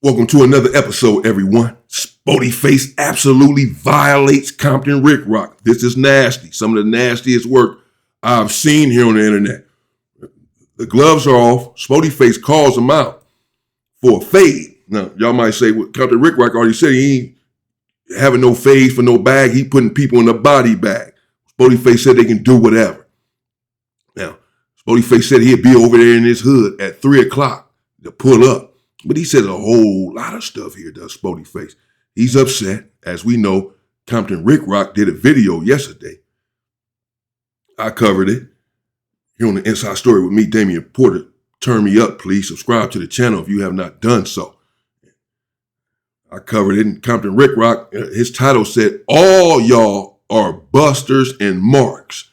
Welcome to another episode, everyone. Spoety face absolutely violates Compton Ricc. This is nasty. Some of the nastiest work I've seen here on the internet. The gloves are off. Spoety face calls him out for a fade. Now, y'all might say, well, Compton Ricc already said he ain't having no fades for no bag. He putting people in the body bag. Spoety face said they can do whatever. Now, Spoety face said he'd be over there in his hood at 3 o'clock to pull up. But he says a whole lot of stuff here, does Spoety face. He's upset. As we know, Compton Ricc did a video yesterday. I covered it here on the Inside Story with me, Damian Porter. Turn me up, please. Subscribe to the channel if you have not done so. I covered it, and Compton Ricc, his title said, "All y'all are busters and marks."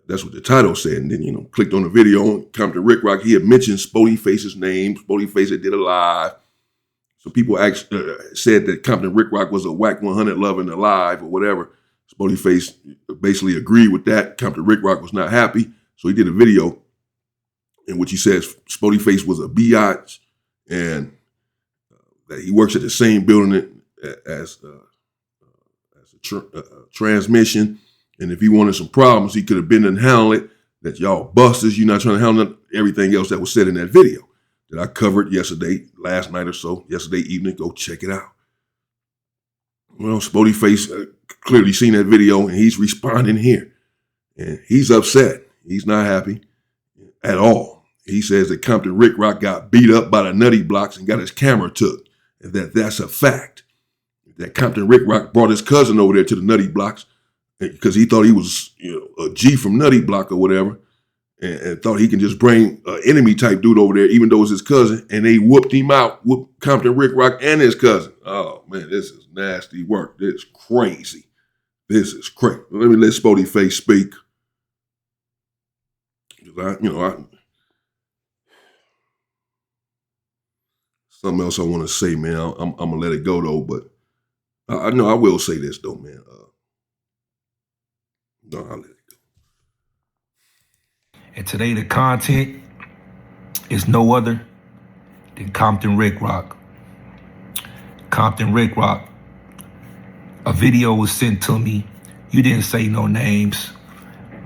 That's what the title said. And then, clicked on the video on Compton Ricc. He had mentioned Spoety face's name. Spoety face did a live. So people said that Compton Ricc was a whack 100 loving alive or whatever. Spoety face basically agreed with that. Compton Ricc was not happy. So he did a video in which he says Spoety face was a biatch and that he works at the same building as a transmission. And if he wanted some problems, he could have been and handled it. That y'all busters, you're not trying to handle everything else that was said in that video that I covered yesterday, last night or so, yesterday evening. Go check it out. Well, Spoety face clearly seen that video and he's responding here. And he's upset. He's not happy at all. He says that Compton Ricc got beat up by the nutty blocks and got his camera took. And that's a fact. That Compton Ricc brought his cousin over there to the nutty blocks because he thought he was, a G from Nutty Block or whatever, and thought he can just bring an enemy type dude over there, even though it's his cousin, and they whooped him out, whooped Compton Ricc and his cousin. Oh man, this is nasty work. This is crazy. This is crazy. Let me let Spoety face speak. Something else I want to say, man. I'm gonna let it go though, but I know I will say this though, man. No, I'll let it go. And today the content is no other than Compton Ricc. Compton Ricc, a video was sent to me. You didn't say no names.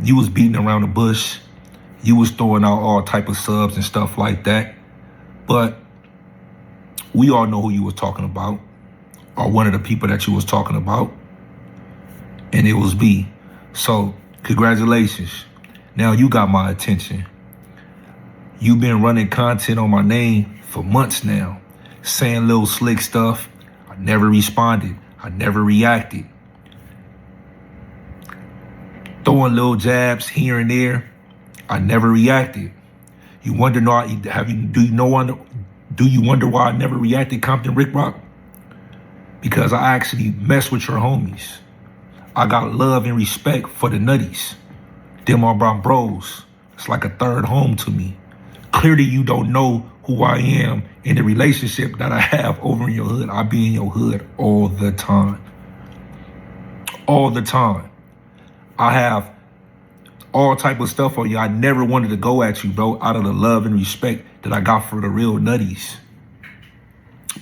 You was beating around the bush. You was throwing out all type of subs and stuff like that. But we all know who you was talking about, or one of the people that you was talking about. And it was B. So, congratulations. Now you got my attention. You've been running content on my name for months now, saying little slick stuff. I never responded. I never reacted. Throwing little jabs here and there. I never reacted. You wonder do you wonder why I never reacted, Compton Ricc? Because I actually mess with your homies. I got love and respect for the nutties. Them are my bros. It's like a third home to me. Clearly you don't know who I am in the relationship that I have over in your hood. I be in your hood all the time. All the time. I have all type of stuff on you. I never wanted to go at you, bro, out of the love and respect that I got for the real nutties.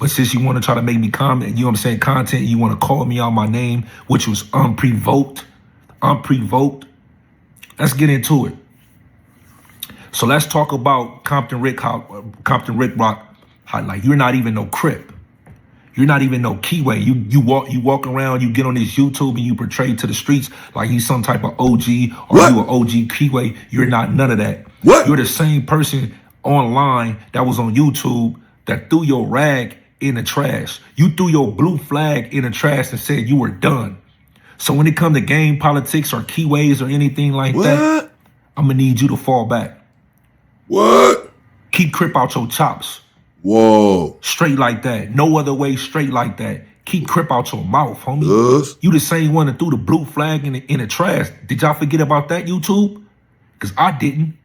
But since you want to try to make me comment, content, you want to call me out my name, which was unprovoked. Let's get into it. So let's talk about Compton Ricc, how like you're not even no Crip. You're not even no Keyway. You walk around, you get on this YouTube and you portray to the streets like you some type of OG or you an OG Keyway. You're not none of that. What? You're the same person online that was on YouTube that threw your rag in the trash. You threw your blue flag in the trash and said you were done. So when it comes to game politics or keyways or anything like that, I'm gonna need you to fall back. What? Keep Crip out your chops. Whoa. Straight like that. No other way, straight like that. Keep Crip out your mouth, homie. You the same one that threw the blue flag in the trash. Did y'all forget about that, YouTube? Because I didn't.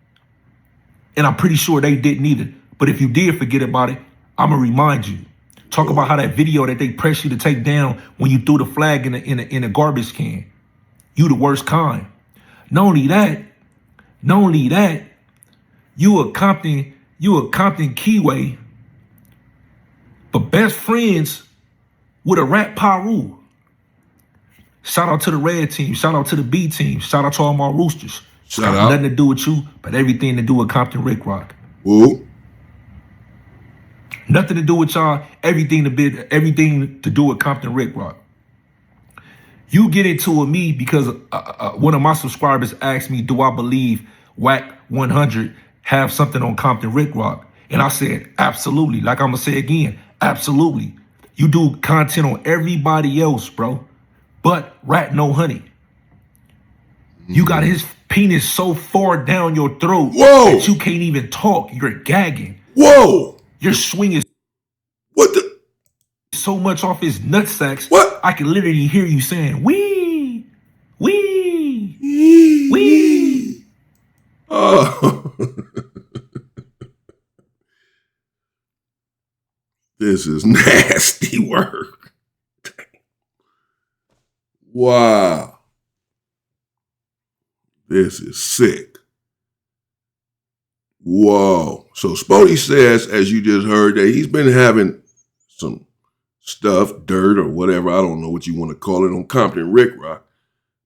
And I'm pretty sure they didn't either. But if you did forget about it, I'm gonna remind you. Talk about how that video that they pressed you to take down when you threw the flag in a garbage can. You the worst kind. Not only that, you a Compton Keyway but best friends with a rat Paru. Shout out to the red team. Shout out to the B team. Shout out to all my roosters. Shout out. Nothing to do with you, but everything to do with Compton Rick Rock. Whoa. Nothing to do with y'all. Everything to do with Compton Rick Rock. You get into it with me because one of my subscribers asked me, do I believe WAC 100 have something on Compton Rick Rock? And I said, absolutely. Like I'm going to say again, absolutely. You do content on everybody else, bro. But Rat No Honey. You got his penis so far down your throat that you can't even talk. You're gagging. Whoa. Your swing is what the? So much off his nutsacks. What? I can literally hear you saying, wee, wee, wee. Oh. This is nasty work. Wow. This is sick. Whoa. So Spoety says, as you just heard, that he's been having some stuff, dirt or whatever, I don't know what you want to call it, on Compton Rick Rock.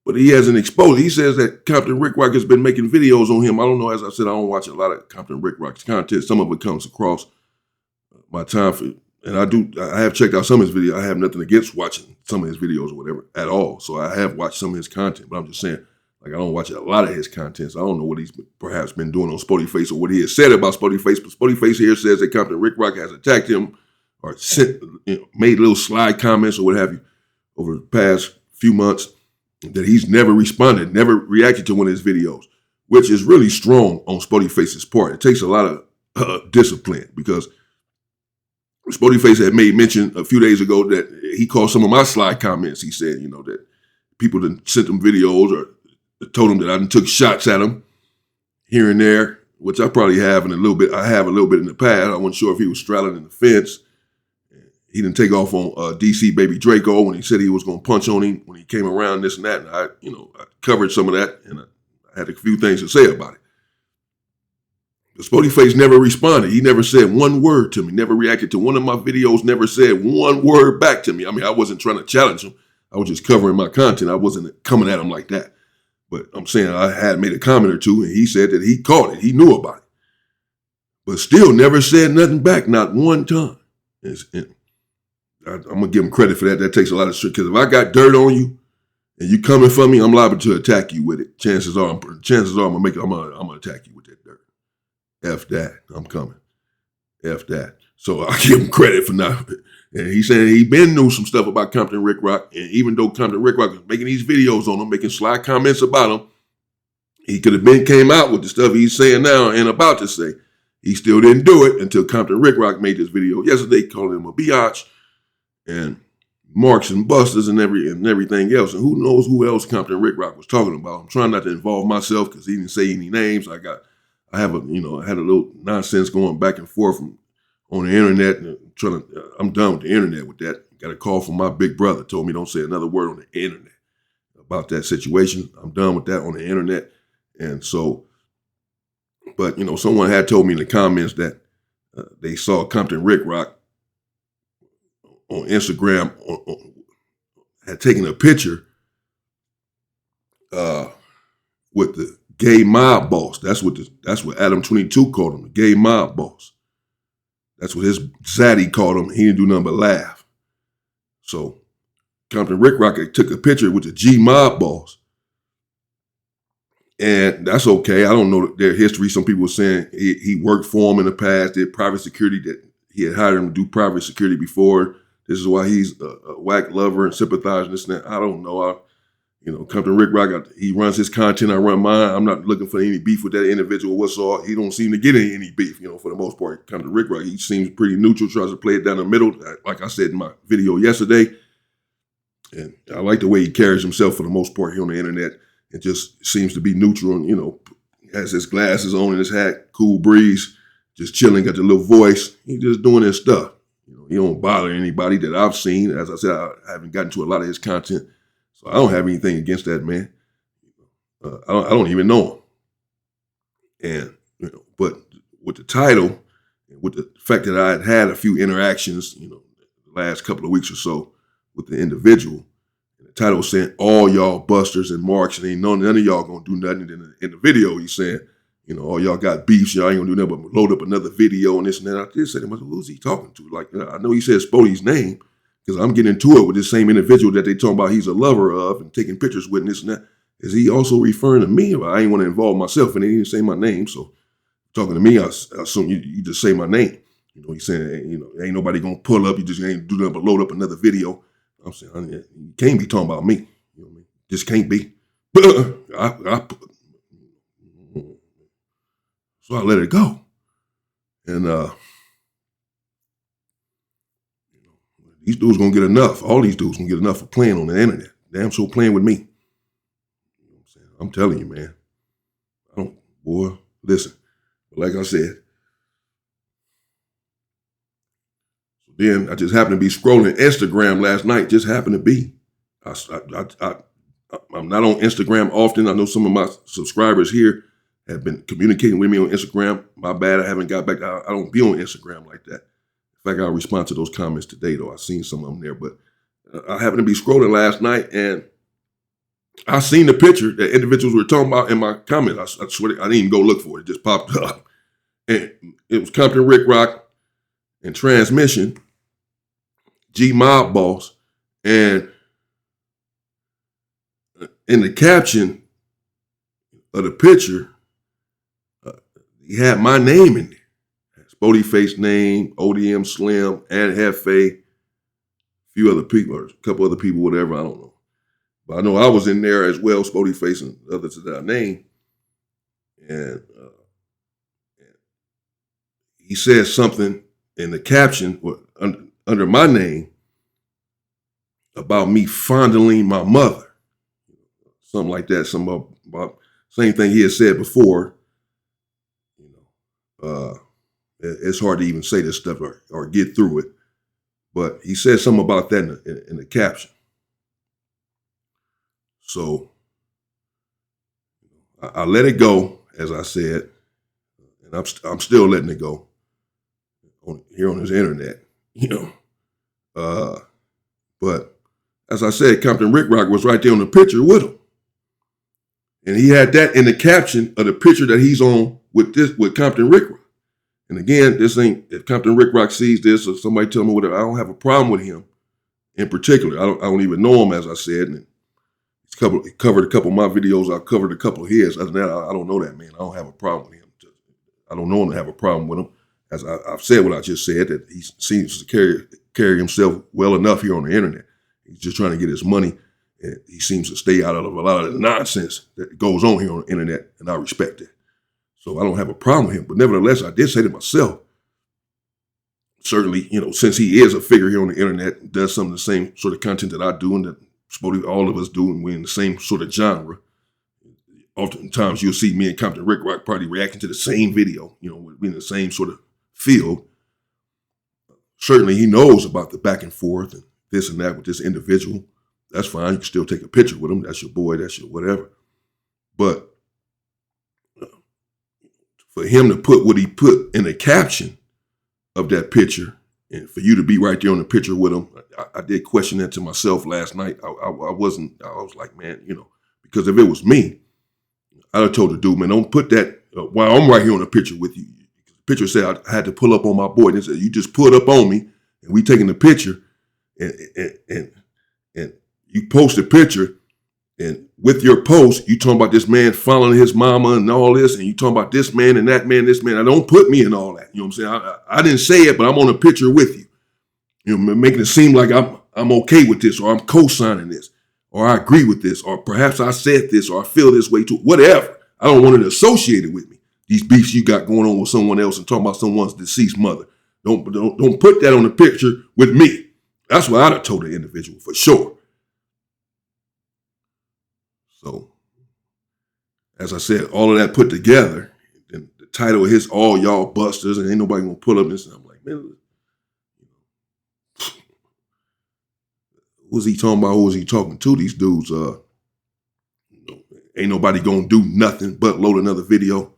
But he hasn't exposed. He says that Compton Rick Rock has been making videos on him. I don't know. As I said, I don't watch a lot of Compton Rick Rock's content. Some of it comes across my time for, and I have checked out some of his videos. I have nothing against watching some of his videos or whatever at all. So I have watched some of his content, but I'm just saying, like, I don't watch a lot of his content. So I don't know what he's perhaps been doing on Spoety Face or what he has said about Spoety Face. But Spoety Face here says that Compton Rick Rock has attacked him or made little slide comments or what have you over the past few months, that he's never responded, never reacted to one of his videos, which is really strong on Spoety Face's part. It takes a lot of discipline, because Spoety Face had made mention a few days ago that he called some of my slide comments. He said, that people that sent him videos or told him that I took shots at him here and there, which I probably have a little bit in the past. I wasn't sure if he was straddling in the fence. He didn't take off on DC Baby Draco when he said he was going to punch on him when he came around, this and that. And I covered some of that, and I had a few things to say about it. The Spoety Face never responded. He never said one word to me, never reacted to one of my videos, never said one word back to me. I mean, I wasn't trying to challenge him. I was just covering my content. I wasn't coming at him like that. But I'm saying I had made a comment or two, and he said that he caught it. He knew about it. But still never said nothing back, not one time. I'm going to give him credit for that. That takes a lot of strength, because if I got dirt on you and you coming for me, I'm liable to attack you with it. Chances are I'm going to attack you with that dirt. F that. I'm coming. F that. So I give him credit for not. And he's saying he been knew some stuff about Compton Rick Rock. And even though Compton Rick Rock was making these videos on him, making sly comments about him, he could have came out with the stuff he's saying now and about to say. He still didn't do it until Compton Rick Rock made this video yesterday calling him a biatch and Marks and Busters and everything else. And who knows who else Compton Rick Rock was talking about. I'm trying not to involve myself because he didn't say any names. I had a little nonsense going back and forth on the internet. And I'm done with the internet with that. Got a call from my big brother, told me don't say another word on the internet about that situation. I'm done with that on the internet. And so, but someone had told me in the comments that they saw Compton Rick Rock on Instagram had taken a picture with the gay mob boss. That's what Adam 22 called him, the gay mob boss. That's what his zaddy called him. He didn't do nothing but laugh. So Compton Rick Rock took a picture with the G mob boss. And that's okay. I don't know their history. Some people were saying he worked for him in the past, did private security, that he had hired him to do private security before. This is why he's a whack lover and sympathizer and this and that. I don't know. Compton Rick Rock, he runs his content, I run mine. I'm not looking for any beef with that individual whatsoever. He don't seem to get any beef, for the most part. Compton Rick Rock, he seems pretty neutral, tries to play it down the middle, like I said in my video yesterday. And I like the way he carries himself for the most part here on the internet. It just seems to be neutral and, has his glasses on and his hat, cool breeze, just chilling, got the little voice. He just doing his stuff. He don't bother anybody that I've seen. As I said, I haven't gotten to a lot of his content, so I don't have anything against that man. I don't even know him. And but with the title with the fact that I had had a few interactions, the last couple of weeks or so with the individual, and the title was saying, all y'all busters and marks, and ain't none of y'all gonna do nothing. In the video, he's saying, all y'all got beefs, y'all ain't gonna do nothing but load up another video and this and that. I just said to myself, who's he talking to? Like, I know he said Spoety's name, because I'm getting into it with this same individual that they talking about he's a lover of and taking pictures with and this and that. Is he also referring to me? I ain't want to involve myself, and he didn't say my name, so talking to me, I assume you just say my name. He's saying, ain't nobody gonna pull up. You just ain't do nothing but load up another video. I'm saying, you can't be talking about me. You know what I mean? Just can't be. So I let it go. And these dudes gonna get enough. All these dudes gonna get enough for playing on the internet. Damn sure playing with me. You know what I'm saying? I'm telling you, man. Boy, listen. Like I said, then I just happened to be scrolling Instagram last night. Just happened to be. I'm not on Instagram often. I know some of my subscribers here have been communicating with me on Instagram. My bad, I haven't got back. I don't be on Instagram like that. In fact, I'll respond to those comments today, though. I've seen some of them there. But I happened to be scrolling last night, and I seen the picture that individuals were talking about in my comments. I swear, I didn't even go look for it. It just popped up. And it was Compton Ricc and Transmission, G Mob Boss, and in the caption of the picture, he had my name in there. Spoety Face name, ODM Slim, and Hefe, a few other people, or a couple other people, whatever, I don't know. But I know I was in there as well, Spoety Face and others of that name. And he said something in the caption under my name about me fondling my mother. Something like that. Something about same thing he had said before. It's hard to even say this stuff or get through it. But he said something about that in the caption. So I let it go, as I said, and I'm still letting it go here on this internet, But as I said, Compton Ricc was right there on the picture with him. And he had that in the caption of the picture that he's on with Compton Ricc. And again, this ain't, if Compton Ricc sees this or somebody tell me whatever, I don't have a problem with him in particular. I don't even know him, as I said. And he covered a couple of my videos. I covered a couple of his. Other than that, I don't know that man. I don't have a problem with him. I don't know him to have a problem with him. As I've said what I just said, that he seems to carry himself well enough here on the internet. He's just trying to get his money. And he seems to stay out of a lot of the nonsense that goes on here on the internet, and I respect that. So I don't have a problem with him. But nevertheless, I did say to myself, certainly, since he is a figure here on the internet, does some of the same sort of content that I do and that Spoety, all of us do, and we're in the same sort of genre. Oftentimes you'll see me and Compton Ricc probably reacting to the same video, we're in the same sort of field. Certainly he knows about the back and forth and this and that with this individual. That's fine. You can still take a picture with him. That's your boy. That's your whatever. But for him to put what he put in the caption of that picture, and for you to be right there on the picture with him, I did question that to myself last night. I was like, man, because if it was me, I'd have told the dude, man, don't put that while I'm right here on the picture with you. The picture said I had to pull up on my boy. And it said, you just pulled up on me, and we taking the picture, and you post a picture, and with your post, you talking about this man following his mama and all this, and you talking about this man and that man, this man. I don't put me in all that. You know what I'm saying? I didn't say it, but I'm on a picture with you. Making it seem like I'm okay with this, or I'm co-signing this, or I agree with this, or perhaps I said this, or I feel this way too. Whatever. I don't want it associated with me. These beefs you got going on with someone else and talking about someone's deceased mother. Don't put that on the picture with me. That's what I'd have told the individual for sure. So, as I said, all of that put together, and the title of his "All Y'all Busters" and ain't nobody gonna pull up this. And I'm like, man, who's he talking about? Who was he talking to? These dudes, ain't nobody gonna do nothing but load another video.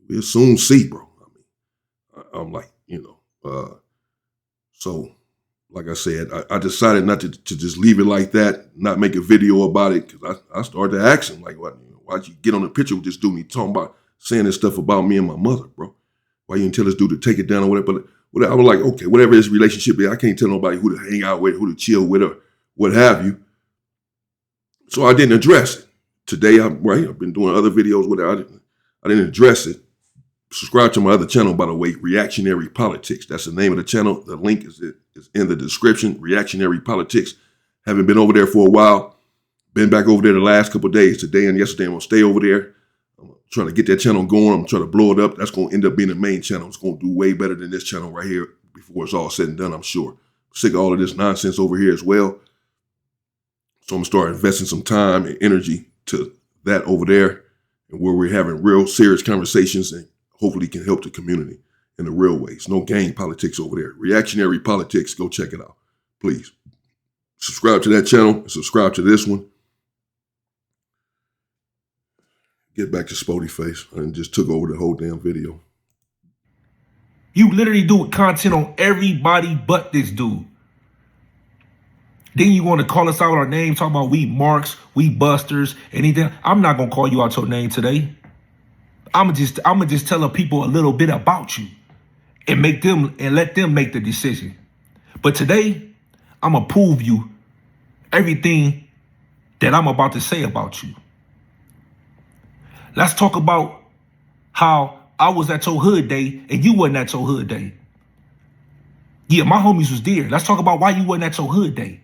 We'll soon see, bro. I'm like, so like I said, I decided not to just leave it like that, not make a video about it, because I started to ask him, like, why'd you get on the picture with this dude and he talking about saying this stuff about me and my mother, bro? Why you didn't tell this dude to take it down or whatever? But I was like, okay, whatever his relationship is, I can't tell nobody who to hang out with, who to chill with, or what have you. So I didn't address it. Today, I've been doing other videos with it. I didn't address it. Subscribe to my other channel, by the way, Reactionary Politics. That's the name of the channel. The link is in the description, Reactionary Politics. Haven't been over there for a while. Been back over there the last couple of days. Today and yesterday, I'm going to stay over there. I'm trying to get that channel going. I'm trying to blow it up. That's going to end up being the main channel. It's going to do way better than this channel right here before it's all said and done, I'm sure. Sick of all of this nonsense over here as well. So I'm going to start investing some time and energy to that over there, and where we're having real serious conversations and hopefully can help the community in the real ways. No gang politics over there. Reactionary Politics. Go check it out, please. Subscribe to that channel and subscribe to this one. Get back to Spoety Face. I just took over the whole damn video. You literally do content on everybody but this dude. Then you want to call us out our name, talking about we marks, we busters, anything. I'm not gonna call you out your name today. I'ma just tell people a little bit about you and let them make the decision. But today, I'm gonna prove you everything that I'm about to say about you. Let's talk about how I was at your hood day and you wasn't at your hood day. Yeah, my homies was there. Let's talk about why you wasn't at your hood day.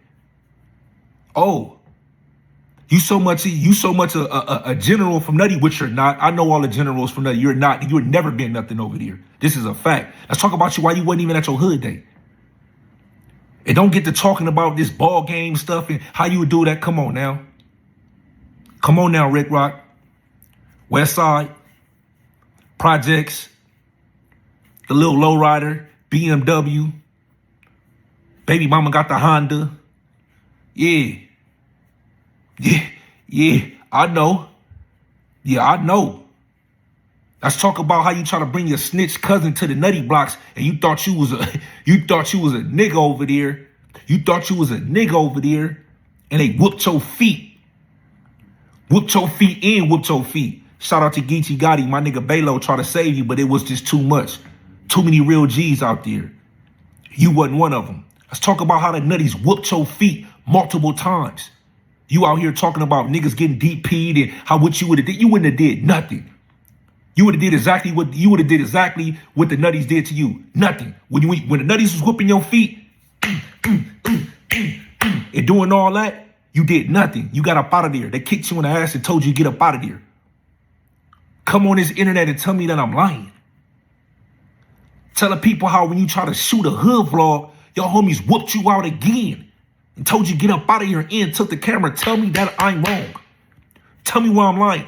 Oh, you so much a general from Nutty, which you're not. I know all the generals from Nutty. You're not. You would never been nothing over there. This is a fact. Let's talk about you why you wasn't even at your hood day. And don't get to talking about this ball game stuff and how you would do that. Come on now. Come on now, Ricc. West Side, Projects, the little lowrider, BMW, baby mama got the Honda. Yeah, I know. Yeah, I know. Let's talk about how you try to bring your snitch cousin to the Nutty Blocks and you thought you was a nigga over there. You thought you was a nigga over there and they whooped your feet. Whooped your feet and whooped your feet. Shout out to Geechee Gotti, my nigga Balo tried to save you, but it was just too much. Too many real G's out there. You wasn't one of them. Let's talk about how the Nutties whooped your feet multiple times. You out here talking about niggas getting DP'd and how what you would have did. You wouldn't have did nothing. You would have did exactly what the Nutties did to you. Nothing. When the Nutties was whooping your feet and doing all that, you did nothing. You got up out of there. They kicked you in the ass and told you to get up out of there. Come on this internet and tell me that I'm lying. Tell the people how when you try to shoot a hood vlog, your homies whooped you out again and told you get up out of here and took the camera. Tell me that I'm wrong. Tell me why I'm lying.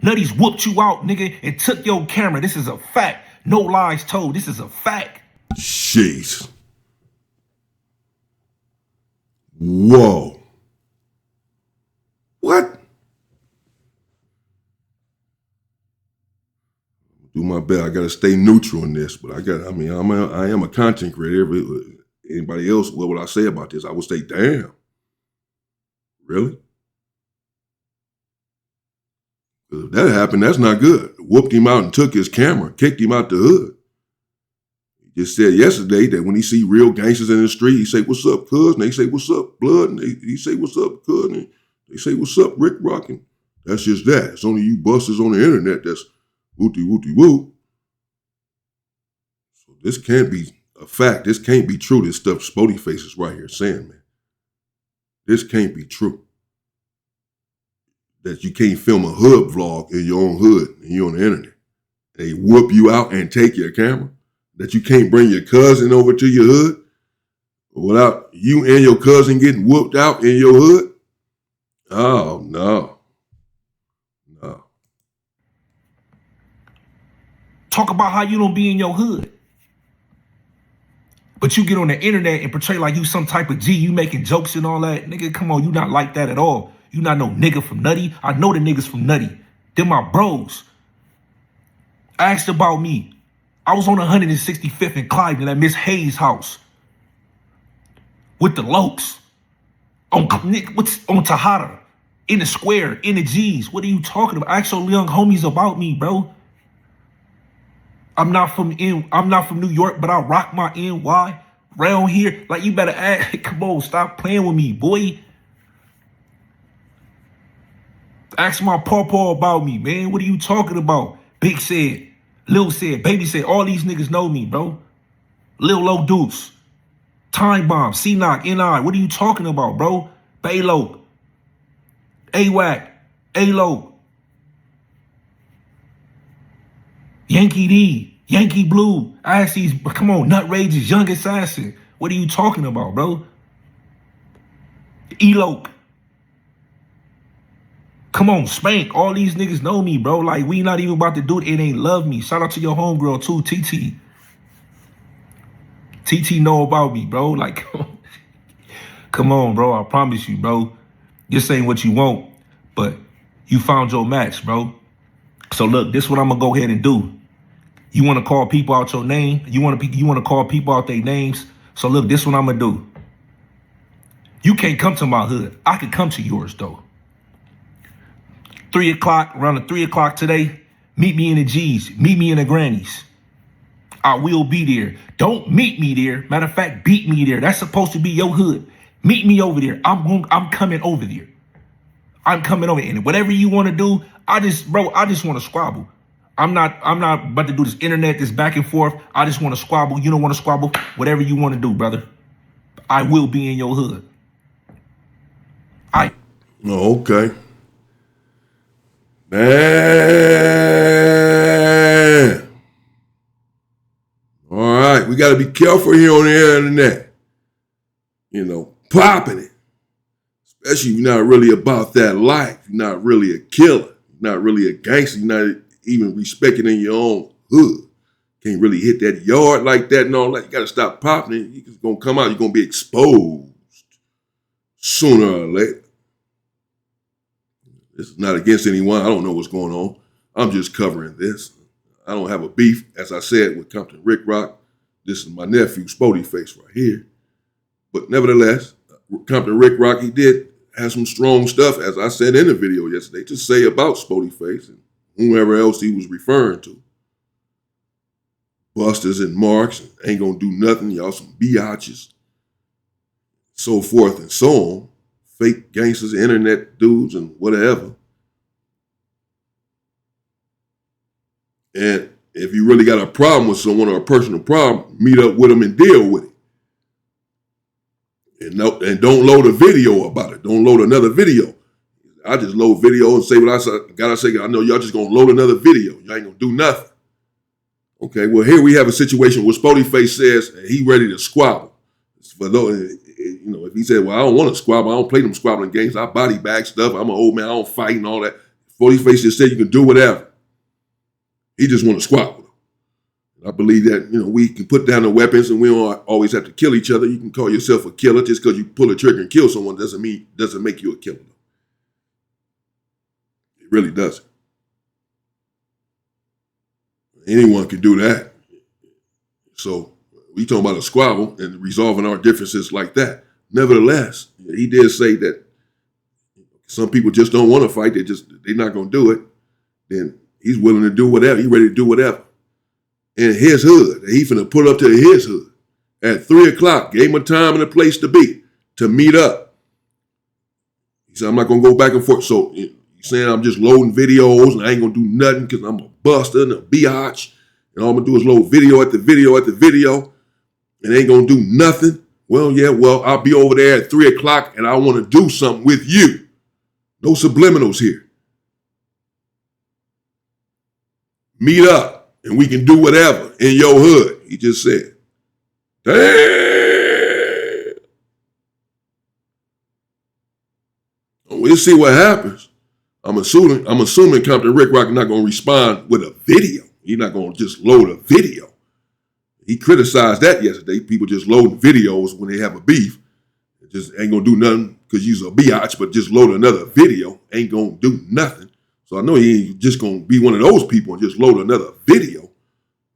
Nutties whooped you out, nigga, and took your camera. This is a fact. No lies told. This is a fact. Jeez. Whoa. What? Do my best. I gotta stay neutral in this, but I am a content creator. Anybody else, what would I say about this? I would say, damn. Really? If that happened, that's not good. Whooped him out and took his camera, kicked him out the hood. He just said yesterday that when he see real gangsters in the street, he say, "What's up, cuz?" And they say, "What's up, blood?" And he say, "What's up, cuz?" And they say, "What's up, Ricc?" And that's just that. It's only you busters on the internet that's wooty-wooty-woo. So this can't be a fact. This can't be true. This stuff Spoety Face is right here saying, man. This can't be true. That you can't film a hood vlog in your own hood and you're on the internet. They whoop you out and take your camera. That you can't bring your cousin over to your hood without you and your cousin getting whooped out in your hood. Oh, no. No. Talk about how you don't be in your hood. But you get on the internet and portray like you some type of G, you making jokes and all that. Nigga, come on, you not like that at all. You not no nigga from Nutty. I know the niggas from Nutty. They're my bros. Asked about me. I was on 165th and Clyde at Miss Hayes' house with the Lokes what's on Tahada in the square in the G's. What are you talking about? Ask your young homies about me, bro. I'm not from New York, but I rock my NY around here. Like, you better act. Come on, stop playing with me, boy. Ask my pawpaw about me, man. What are you talking about? Big said, Lil said, Baby said, all these niggas know me, bro. Lil Low Deuce, Time Bomb, C-Knock, N.I. What are you talking about, bro? Baylo, AWAC, A-Lo, Yankee D, Yankee Blue. I ask these, come on, Nut Rage's Young Assassin. What are you talking about, bro? Elope. Come on, Spank. All these niggas know me, bro. Like, we not even about to do it. It ain't love me. Shout out to your homegirl, too, TT. TT know about me, bro. Like, come on, bro. I promise you, bro. This ain't what you want, but you found your match, bro. So look, this is what I'm gonna go ahead and do. You want to call people out your name? You want to call people out their names? So look, this is what I'm gonna do. You can't come to my hood. I can come to yours though. 3 o'clock, around the 3 o'clock today, meet me in the G's, meet me in the Grannies. I will be there. Don't meet me there. Matter of fact, beat me there. That's supposed to be your hood. Meet me over there. I'm coming over there. I'm coming over there. And whatever you want to do, I just want to squabble. I'm not about to do this internet, this back and forth. I just want to squabble. You don't want to squabble. Whatever you want to do, brother. I will be in your hood. Oh, okay. Man. All right. We got to be careful here on the internet. You know, popping it. Especially if you're not really about that life. You're not really a killer. You're not really a gangster. You're not even respecting in your own hood. Can't really hit that yard like that and all that. You got to stop popping it. You're going to come out. You're going to be exposed sooner or later. This is not against anyone. I don't know what's going on. I'm just covering this. I don't have a beef, as I said, with Compton Ricc. This is my nephew, Spoety Face, right here. But nevertheless, Compton Ricc, he did have some strong stuff, as I said in the video yesterday, to say about Spoety Face and whomever else he was referring to. Busters and marks, and ain't gonna do nothing, y'all some biatches, so forth and so on. Fake gangsters, internet dudes, and whatever. And if you really got a problem with someone or a personal problem, meet up with them and deal with it. And don't load a video about it. Don't load another video. I just load video and say what I gotta say. I know y'all just gonna load another video. Y'all ain't gonna do nothing. Okay, well, here we have a situation where Spoety Face says he ready to squabble. For those, you know, if he said, well, I don't want to squabble, I don't play them squabbling games, I body bag stuff, I'm an old man, I don't fight and all that. Spoety Face just said you can do whatever. He just want to squabble. I believe that, you know, we can put down the weapons and we don't always have to kill each other. You can call yourself a killer. Just because you pull a trigger and kill someone doesn't make you a killer. It really doesn't. Anyone can do that. So we talking about a squabble and resolving our differences like that. Nevertheless, he did say that some people just don't want to fight. They're not going to do it. Then he's willing to do whatever. He's ready to do whatever. In his hood. He finna pull up to his hood at 3 o'clock. Gave him a time and a place to be, to meet up. He said, I'm not going to go back and forth. So he's saying I'm just loading videos and I ain't going to do nothing because I'm a buster and a biatch. And all I'm going to do is load video at the video. And ain't going to do nothing. Well, yeah, I'll be over there at 3 o'clock and I want to do something with you. No subliminals here. Meet up. And we can do whatever in your hood, he just said. Damn. We'll see what happens. I'm assuming Compton Ricc not going to respond with a video. He's not going to just load a video. He criticized that yesterday. People just loading videos when they have a beef. It just ain't going to do nothing because you're a biatch, but just load another video. Ain't going to do nothing. So I know he ain't just gonna be one of those people and just load another video.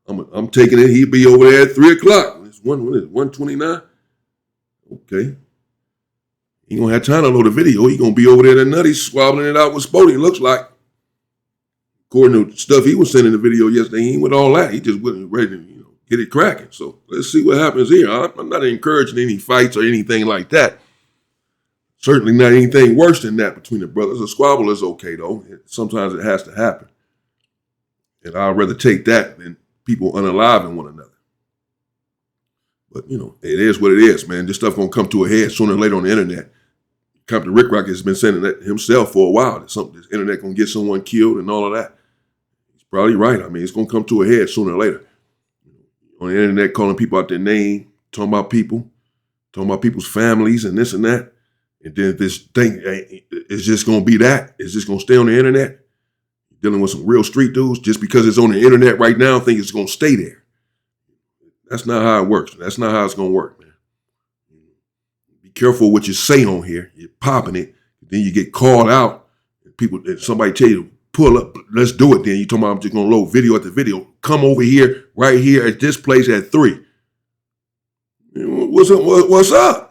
I'm taking it. He'll be over there at 3 o'clock. It's 1:29. Okay. He ain't gonna have time to load a video. He gonna be over there at Nutty swabbling it out with Spoety, it looks like. According to stuff he was sending the video yesterday, he ain't with all that. He just wasn't ready to, get it cracking. So let's see what happens here. I'm not encouraging any fights or anything like that. Certainly not anything worse than that between the brothers. A squabble is okay, though. Sometimes it has to happen. And I'd rather take that than people unaliving one another. But, it is what it is, man. This stuff going to come to a head sooner or later on the internet. Compton Ricc has been saying that himself for a while. That this internet going to get someone killed and all of that. He's probably right. I mean, it's going to come to a head sooner or later. On the internet, calling people out their name, talking about people's families and this and that. And then this thing is just going to be that. It's just going to stay on the internet. Dealing with some real street dudes just because it's on the internet right now, I think it's going to stay there. That's not how it works. That's not how it's going to work, man. Be careful what you say on here. You're popping it. Then you get called out. Somebody tell you, pull up, let's do it then. You talking about I'm just going to load video at the video. Come over here, right here at this place at 3. What's up?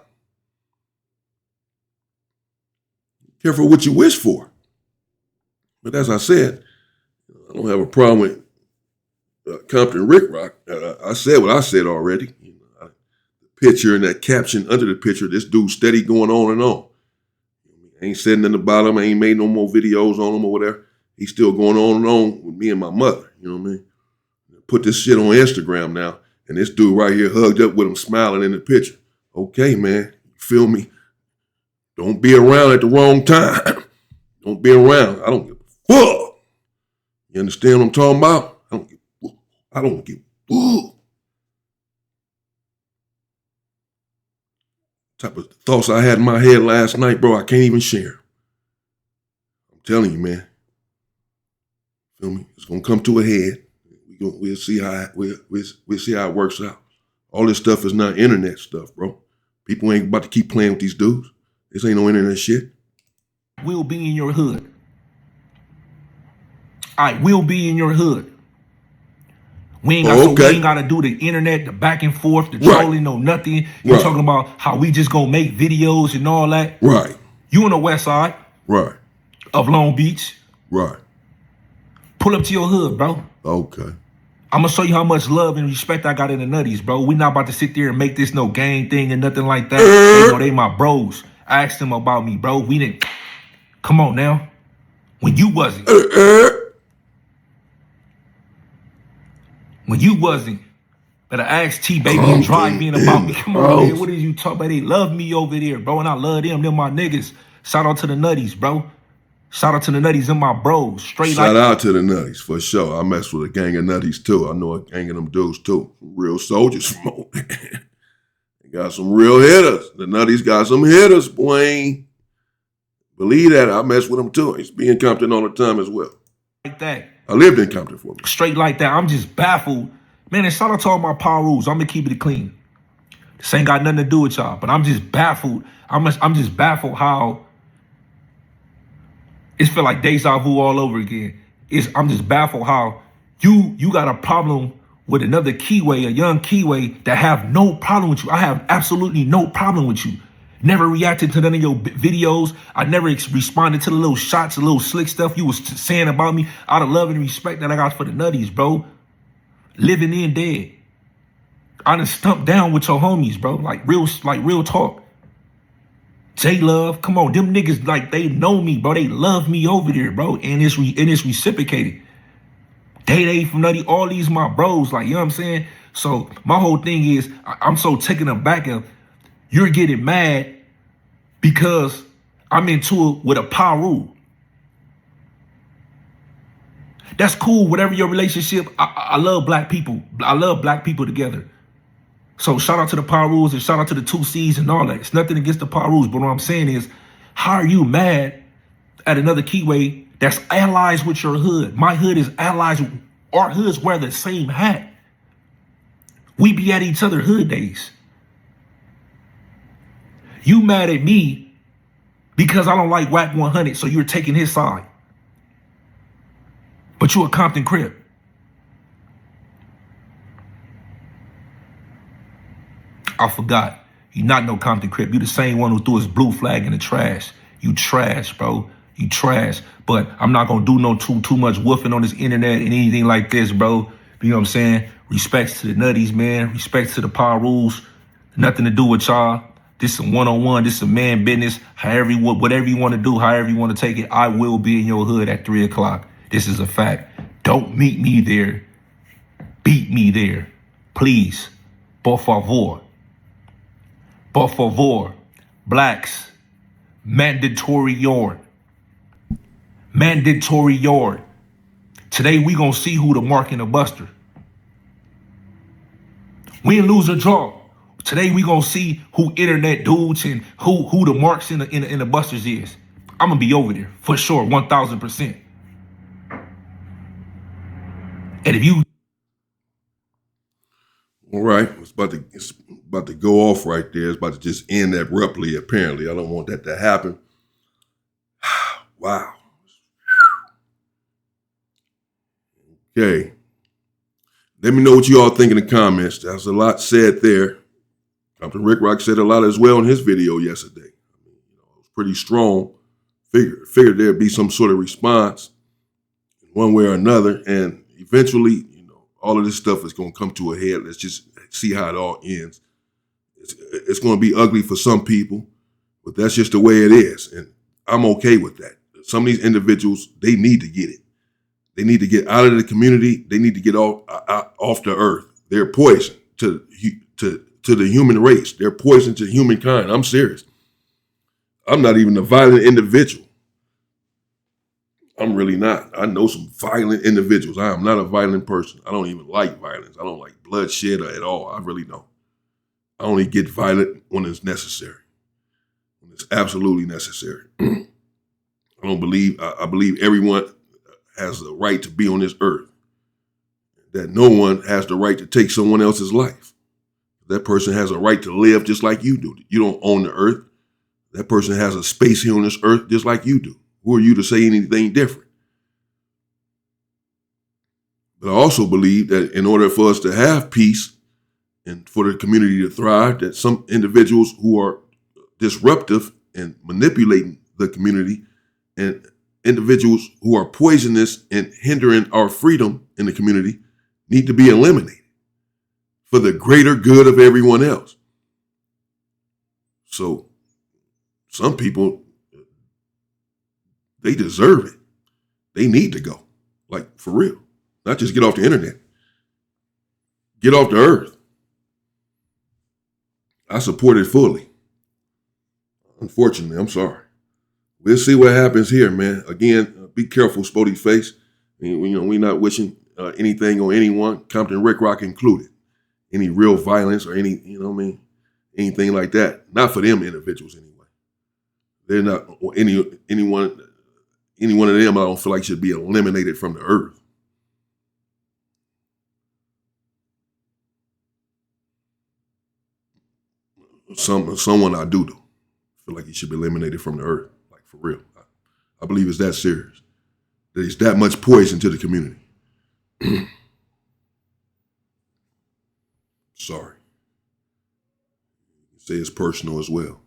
Careful what you wish for. But as I said, I don't have a problem with Compton Ricc. I said what I said already. The picture and that caption under the picture, this dude steady going on and on. Ain't sitting in the bottom. I ain't made no more videos on him or whatever. He's still going on and on with me and my mother. You know what I mean? Put this shit on Instagram now. And this dude right here hugged up with him smiling in the picture. Okay, man. You feel me? Don't be around at the wrong time. Don't be around. I don't give a fuck. You understand what I'm talking about? I don't give a fuck. Type of thoughts I had in my head last night, bro, I can't even share. I'm telling you, man. Feel me? It's gonna come to a head. We'll see how it works out. All this stuff is not internet stuff, bro. People ain't about to keep playing with these dudes. This ain't no internet shit. We'll be in your hood. All right, we'll be in your hood. We ain't got to do the internet, the back and forth, the trolling, no nothing. You're talking about how we just gonna make videos and all that. Right. You on the west side. Right. Of Long Beach. Right. Pull up to your hood, bro. Okay. I'm gonna show you how much love and respect I got in the nutties, bro. We not about to sit there and make this no gang thing and nothing like that. They my bros. I asked them about me, bro. We didn't. Come on now. When you wasn't. When you wasn't. Better ask T-Baby and Drive in about me. Come on, man. What did you talk about? They love me over there, bro. And I love them. They're my niggas. Shout out to the nutties, bro. Shout out to the nutties and my bros. Shout out to the nutties, for sure. I mess with a gang of nutties, too. I know a gang of them dudes, too. Real soldiers from over there. They got some real hitters. The nutties got some hitters, boy. Believe that. I mess with them, too. I used to be in Compton all the time as well. Like that. I lived in Compton for me. Straight like that. I'm just baffled. Man, and shout out to all my power rules. I'm going to keep it clean. This ain't got nothing to do with y'all, but I'm just baffled. I'm just baffled how it feel like deja vu all over again. I'm just baffled how you got a problem with another Keyway, a young Keyway that have no problem with you. I have absolutely no problem with you. Never reacted to none of your videos. I never responded to the little shots, the little slick stuff you was saying about me out of love and respect that I got for the nutties, bro. Living in dead. I done stumped down with your homies, bro. Like real talk. J-Love, come on, them niggas, like, they know me, bro. They love me over there, bro, and it's reciprocated. Day from Nutty, all these my bros, like, you know what I'm saying? So my whole thing is, I'm so taken aback of you're getting mad because I'm into it with a power rule. That's cool, whatever your relationship. I love black people. I love black people together. So shout out to the power rules and shout out to the 2 C's and all that. It's nothing against the power rules, but what I'm saying is, how are you mad at another Keyway that's allies with your hood? My hood is allies. Our hoods wear the same hat. We be at each other hood days. You mad at me because I don't like Whack 100, so you're taking his side. But you a Compton Crip. I forgot. You not no Compton Crip. You the same one who threw his blue flag in the trash. You trash, bro. You trash. But I'm not gonna do no too much woofing on this internet and anything like this, bro. You know what I'm saying? Respects to the nutties, man. Respects to the power rules. Nothing to do with y'all. This is a one-on-one. This is a man business. However, whatever you want to do, however you want to take it, I will be in your hood at 3 o'clock. This is a fact. Don't meet me there. Beat me there. Please. Por favor. Por favor. Blacks. Mandatory yard. Mandatory yard. Today we gonna see who the mark and the buster. Win, lose, or draw. Today we gonna see who internet dudes and who the marks in the busters is. I'm gonna be over there for sure, 1,000%. And if you, all right, it's about to go off right there. It's about to just end abruptly. Apparently, I don't want that to happen. Wow. Okay. Let me know what you all think in the comments. There's a lot said there. Compton Ricc said a lot as well in his video yesterday. It was pretty strong. Figured there'd be some sort of response one way or another. And eventually, all of this stuff is going to come to a head. Let's just see how it all ends. It's going to be ugly for some people, but that's just the way it is. And I'm okay with that. Some of these individuals, they need to get it. They need to get out of the community. They need to get off the earth. They're poison to the human race. They're poison to humankind. I'm serious. I'm not even a violent individual. I'm really not. I know some violent individuals. I am not a violent person. I don't even like violence. I don't like bloodshed at all. I really don't. I only get violent when it's necessary. When it's absolutely necessary. I believe everyone has the right to be on this earth. That no one has the right to take someone else's life. That person has a right to live just like you do. You don't own the earth. That person has a space here on this earth just like you do. Who are you to say anything different? But I also believe that in order for us to have peace and for the community to thrive, that some individuals who are disruptive and manipulating the community and individuals who are poisonous and hindering our freedom in the community need to be eliminated for the greater good of everyone else. So some people, they deserve it. They need to go, like for real. Not just get off the internet. Get off the earth. I support it fully. Unfortunately, I'm sorry. We'll see what happens here, man. Again, be careful, Spoety Face. We're not wishing anything on anyone, Compton Ricc included. Any real violence or any, anything like that. Not for them individuals anyway. They're not any one of them I don't feel like should be eliminated from the earth. Someone I do feel like he should be eliminated from the earth, like for real. I believe it's that serious. That it's that much poison to the community. Sorry. Say it's personal as well.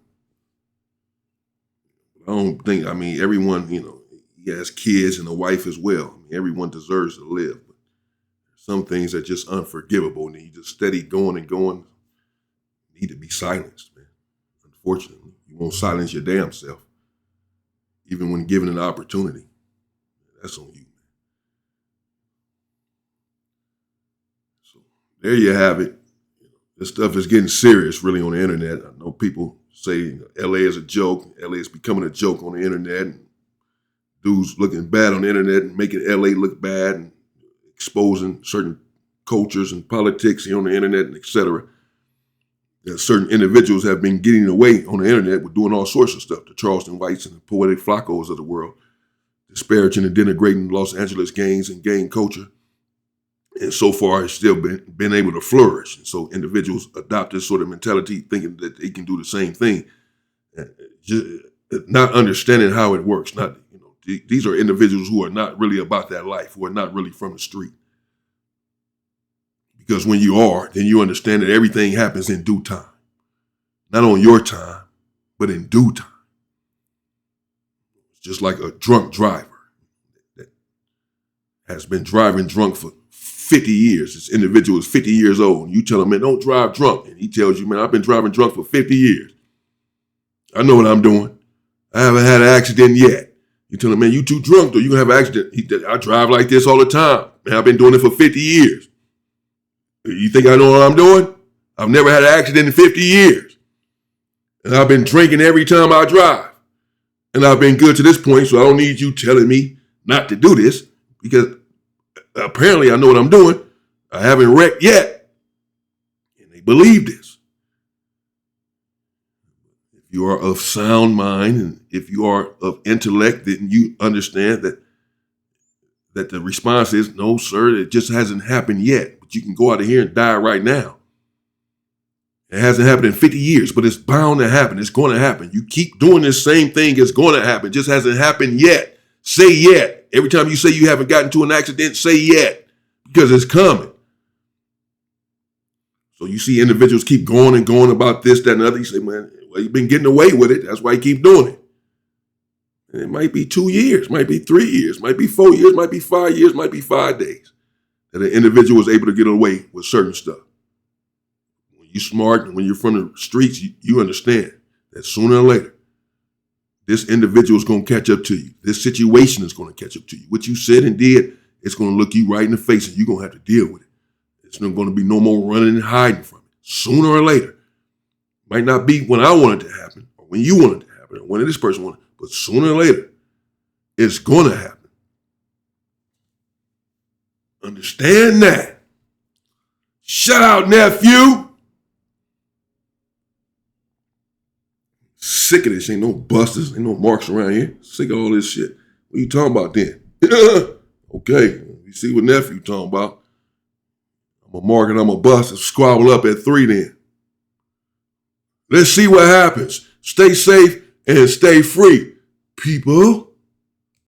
I don't think, everyone, he has kids and a wife as well. Everyone deserves to live. But some things are just unforgivable and you just steady going and going. Need to be silenced, man. Unfortunately, you won't silence your damn self, even when given an opportunity. That's on you, man. So there you have it. This stuff is getting serious, really, on the internet. I know people say LA is a joke. LA is becoming a joke on the internet. And dudes looking bad on the internet and making LA look bad and exposing certain cultures and politics here on the internet, and et cetera. That certain individuals have been getting away on the internet with doing all sorts of stuff. The Charleston Whites and the Poetic Flacos of the world, disparaging and denigrating Los Angeles gangs and gang culture. And so far, it's still been able to flourish. And so individuals adopt this sort of mentality, thinking that they can do the same thing, just not understanding how it works, not these are individuals who are not really about that life, who are not really from the street. Because when you are, then you understand that everything happens in due time. Not on your time, but in due time. It's just like a drunk driver that has been driving drunk for 50 years. This individual is 50 years old. And you tell him, man, don't drive drunk. And he tells you, man, I've been driving drunk for 50 years. I know what I'm doing. I haven't had an accident yet. You tell him, man, you too drunk, though. You gonna have an accident. I drive like this all the time. Man, I've been doing it for 50 years. You think I know what I'm doing? I've never had an accident in 50 years. And I've been drinking every time I drive. And I've been good to this point, so I don't need you telling me not to do this, because apparently I know what I'm doing. I haven't wrecked yet. And they believe this. If you are of sound mind and if you are of intellect, then you understand that the response is, no, sir, it just hasn't happened yet. But you can go out of here and die right now. It hasn't happened in 50 years, but it's bound to happen. It's going to happen. You keep doing this same thing, it's going to happen. It just hasn't happened yet. Say yet. Every time you say you haven't gotten to an accident, say yet, because it's coming. So you see individuals keep going and going about this, that, and the other. You say, man, well, you've been getting away with it. That's why you keep doing it. And it might be 2 years, might be 3 years, might be 4 years, might be 5 years, might be 5 days that an individual is able to get away with certain stuff. When you're smart and when you're from the streets, you understand that sooner or later, this individual is going to catch up to you. This situation is going to catch up to you. What you said and did, it's going to look you right in the face and you're going to have to deal with it. It's not going to be no more running and hiding from it. Sooner or later. Might not be when I want it to happen or when you want it to happen or when this person wants it, but sooner or later, it's going to happen. Understand that. Shout out, nephew. Sick of this. Ain't no busters. Ain't no marks around here. Sick of all this shit. What you talking about then? Okay. You see what nephew talking about. I'm a mark and I'm a bust and squabble up at 3 then. Let's see what happens. Stay safe and stay free, people.